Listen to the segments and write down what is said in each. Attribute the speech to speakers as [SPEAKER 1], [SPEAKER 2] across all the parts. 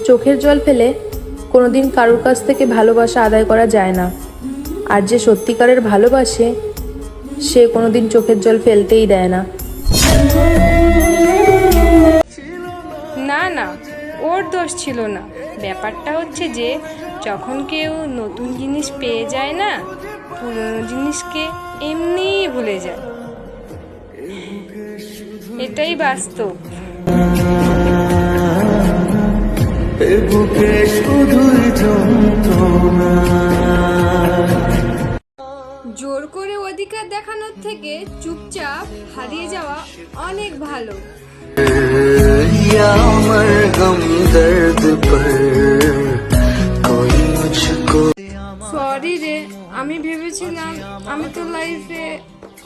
[SPEAKER 1] চোখের জল ফেলে কোনোদিন কারোর কাছ থেকে ভালোবাসা আদায় করা যায় না। আর যে সত্যিকারের ভালোবাসে সে কোনোদিন চোখের জল ফেলতেই দেয় না।
[SPEAKER 2] না না, ওর দোষ ছিল না। ব্যাপারটা হচ্ছে যে যখন কেউ নতুন জিনিস পেয়ে যায় না, পুরনো জিনিসকে এমনিই ভুলে যায়। এটাই বাস্তব। জোর করে অধিকার দেখানোর থেকে চুপচাপ হারিয়ে যাওয়া অনেক ভালো। সরি রে, আমি ভেবেছিলাম আমি তো লাইফে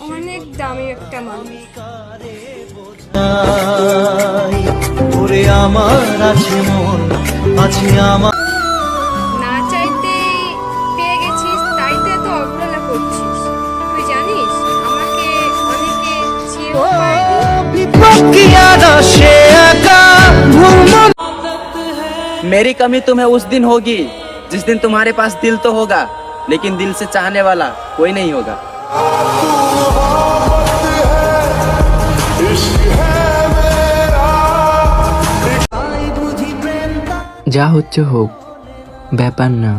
[SPEAKER 2] অনেক দামি একটা মানুষ। না চাইতেই পেয়ে গেছিস, তাইতে তো অবহেলা করছিস। তুই জানিস আমাকে অনেকে চেয়েও পায়নি।
[SPEAKER 3] मेरी कमी तुम्हें उस दिन होगी जिस दिन तुम्हारे पास दिल तो होगा, लेकिन दिल से चाहने वाला कोई नहीं होगा।
[SPEAKER 4] যা হচ্ছে হোক, ব্যাপার না।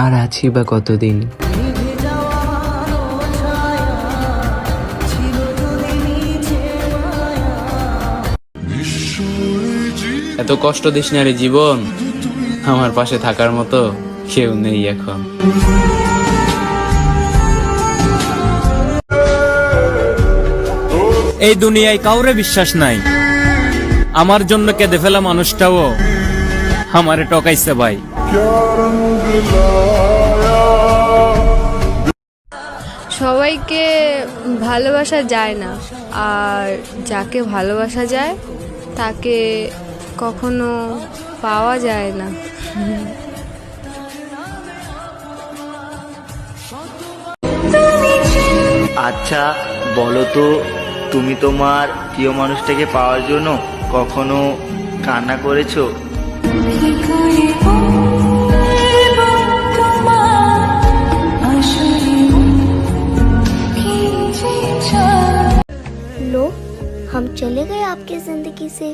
[SPEAKER 4] আর আছি বা কতদিন।
[SPEAKER 5] এত কষ্ট দিস না রে জীবন, আমার পাশে থাকার মতো কেউ নেই এখন।
[SPEAKER 6] এই দুনিয়ায় কাউরে বিশ্বাস নাই। আমার জন্য কেঁদে ফেলা মানুষটাও আমারে টকাইছে ভাই।
[SPEAKER 2] সবাইকে ভালোবাসা যায় না, আর যাকে ভালোবাসা যায় তাকে কখনো পাওয়া যায় না।
[SPEAKER 7] আচ্ছা বলো তো, তুমি তোমার প্রিয় মানুষটাকে পাওয়ার জন্য কখনো কান্না করেছো?
[SPEAKER 8] लो, हम चले गए आपकी जिंदगी से,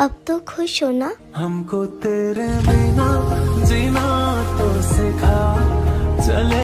[SPEAKER 8] अब तो खुश हो ना?
[SPEAKER 9] हमको तेरे बिना जीना तो सिखा चले।